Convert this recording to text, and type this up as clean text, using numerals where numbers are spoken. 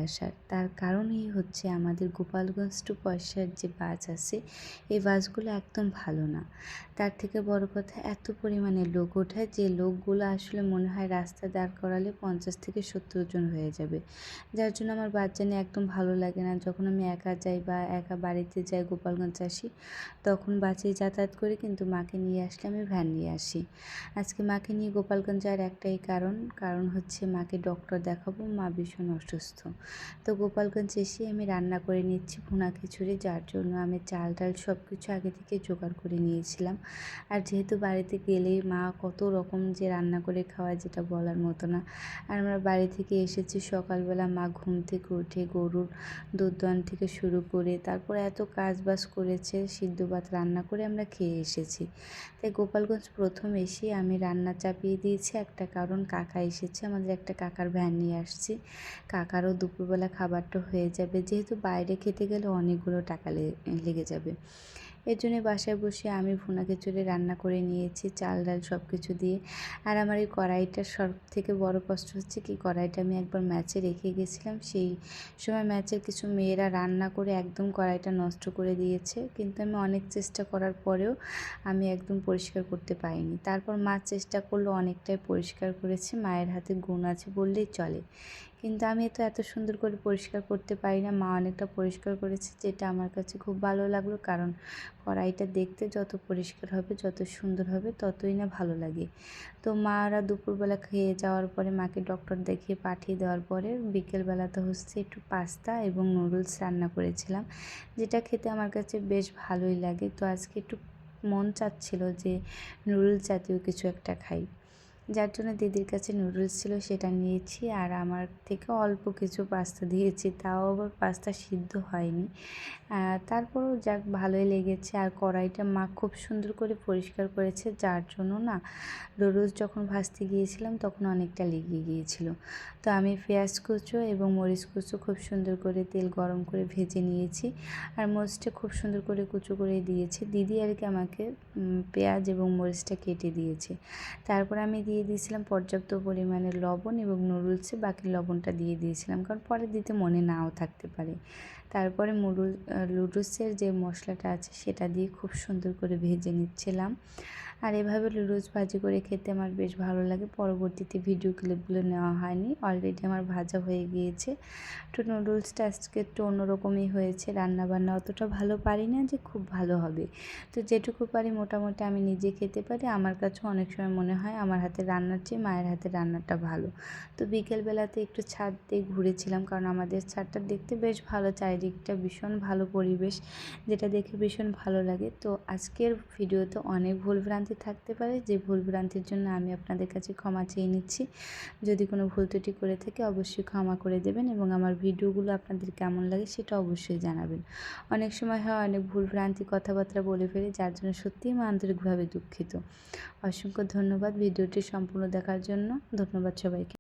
আসার। তার কারণই হচ্ছে আমাদের গোপালগঞ্জ টু পয়সার যে বাস আছে এই বাসগুলো একদম ভালো না। তার থেকে বড় কথা এত পরিমাণে লোক ওঠায় যে লোকগুলো আসলে মনে হয় রাস্তায় দাঁড় করালে 50 থেকে 70 জন হয়ে যাবে। যার জন্য আমার বাস জার্নি একদম ভালো লাগে না। যখন আমি একা যাই বা একা বাড়িতে যাই গোপালগঞ্জ আসি তখন বাসেই যাতায়াত করি, কিন্তু মাকে নিয়ে আসলে আমি ভ্যান নিয়ে আসি। আজকে মাকে নিয়ে গোপালগঞ্জ যাওয়ার একটাই কারণ হচ্ছে মাকে ডক্টর দেখাবো, মা ভীষণ অসুস্থ। তো গোপালগঞ্জ এসে আমি রান্না করে নিচ্ছি ভুনা খিচুড়ি, যার জন্য আমি চাল ডাল সব কিছু আগে থেকে জোগাড় করে নিয়েছিলাম। আর যেহেতু বাড়িতে গেলেই মা কত রকম যে রান্না করে খাওয়ায় যেটা বলার মতো না। আর আমরা বাড়ি থেকে এসেছি সকালবেলা, মা ঘুম থেকে উঠে গরুর দুধ দোয়ান থেকে শুরু করে তারপরে এত কাজ বাজ করেছে, সিদ্ধ ভাত রান্না করে আমরা খেয়ে এসেছি। তাই গোপালগঞ্জ প্রথম এসেই আমি রান্না চাপিয়ে দিয়েছি, একটা কারণ কাকা এসেছে, আমাদের একটা কাকার ভ্যান নিয়ে আসছি। কাকারও দুপুরবেলা খাবারটা হয়ে যাবে, যেহেতু বাইরে খেতে গেলে অনেকগুলো টাকা লেগে যাবে। এর জন্য বাসায় বসে আমি ভুনা খিচুড়ি রান্না করে নিয়েছি চাল ডাল সব কিছু দিয়ে। আর আমার এই কড়াইটার সব থেকে বড় কষ্ট হচ্ছে কি, কড়াইটা আমি একবার ম্যাচে রেখে গেছিলাম, সেই সময় ম্যাচের কিছু মেয়েরা রান্না করে একদম কড়াইটা নষ্ট করে দিয়েছে। কিন্তু আমি অনেক চেষ্টা করার পরেও আমি একদম পরিষ্কার করতে পারিনি। তারপর মা চেষ্টা করলো, অনেকটাই পরিষ্কার করেছে, মায়ের হাতে গুণ আছে বললেই চলে। কিন্তু আমি তো এত সুন্দর করে পরিষ্কার করতে পারি না, মা অনেকটা পরিষ্কার করেছে, যেটা আমার কাছে খুব ভালো লাগলো। কারণ কড়াইটা দেখতে যত পরিষ্কার হবে, যত সুন্দর হবে, ততই না ভালো লাগে। তো মারা দুপুরবেলা খেয়ে যাওয়ার পরে মাকে ডক্টর দেখিয়ে পাঠিয়ে দেওয়ার পরে বিকেলবেলাতে হচ্ছে একটু পাস্তা এবং নুডলস রান্না করেছিলাম, যেটা খেতে আমার কাছে বেশ ভালোই লাগে। তো আজকে একটু মন চাচ্ছিল যে নুডলস জাতীয় কিছু একটা খাই, যার জন্য দিদির কাছে নুডলস ছিল সেটা নিয়েছি। আর আমার থেকে অল্প কিছু পাস্তা দিয়েছি, তাও আবার পাস্তা সিদ্ধ হয়নি। তারপরেও যাক ভালোই লেগেছে। আর কড়াইটা মা খুব সুন্দর করে পরিষ্কার করেছে, যার জন্য না নুডলস যখন ভাজতে গিয়েছিলাম তখন অনেকটা লেগে গিয়েছিল। তো আমি পেঁয়াজ কুচো এবং মরিচ কুচো খুব সুন্দর করে তেল গরম করে ভেজে নিয়েছি। আর মরিচটা খুব সুন্দর করে কুচো করে দিয়েছি দিদি, আর কি আমাকে পেঁয়াজ এবং মরিচটা কেটে দিয়েছে। তারপর আমি দিয়ে দিয়েছিলাম পর্যাপ্ত পরিমাণে লবণ এবং নুডলসে বাকি লবণটা দিয়ে দিয়েছিলাম, কারণ পরে দিতে মনে নাও থাকতে পারে। তারপরে নুডলসের যে মশলাটা আছে সেটা দিয়ে খুব সুন্দর করে ভেজে নিচ্ছিলাম। আর এভাবে নুডলস ভাজি করে খেতে আমার বেশ ভালো লাগে। পরবর্তীতে ভিডিও ক্লিপগুলো নেওয়া হয়নি, অলরেডি আমার ভাজা হয়ে গিয়েছে। তো নুডলসটা আজকে একটু অন্যরকমই হয়েছে, রান্নাবান্না অতটা ভালো পারি না যে খুব ভালো হবে। তো যেটুকু পারি মোটামুটি আমি নিজে খেতে পারি। আমার কাছেও অনেক সময় মনে হয় আমার হাতের রান্নার চেয়ে মায়ের হাতের রান্নাটা ভালো। তো বিকেলবেলাতে একটু ছাদ দিয়ে ঘুরেছিলাম, কারণ আমাদের ছাদটা দেখতে বেশ ভালো, চারিদিকটা ভীষণ ভালো পরিবেশ, যেটা দেখে ভীষণ ভালো লাগে। তো আজকের ভিডিওতে অনেক ভুলভ্রান্তি থাকতে পারে, যে ভুলভ্রান্তির জন্য আমি আপনাদের কাছে ক্ষমা চেয়ে নিচ্ছি। যদি কোনো ভুল ত্রুটি করে থাকে অবশ্যই ক্ষমা করে দেবেন, এবং আমার ভিডিওগুলো আপনাদের কেমন লাগে সেটা অবশ্যই জানাবেন। অনেক সময় হয় অনেক ভুলভ্রান্তি কথাবার্তা বলে ফেলি, যার জন্য সত্যিই আমি আন্তরিকভাবে দুঃখিত। অসংখ্য ধন্যবাদ ভিডিওটি সম্পূর্ণ দেখার জন্য। ধন্যবাদ সবাইকে।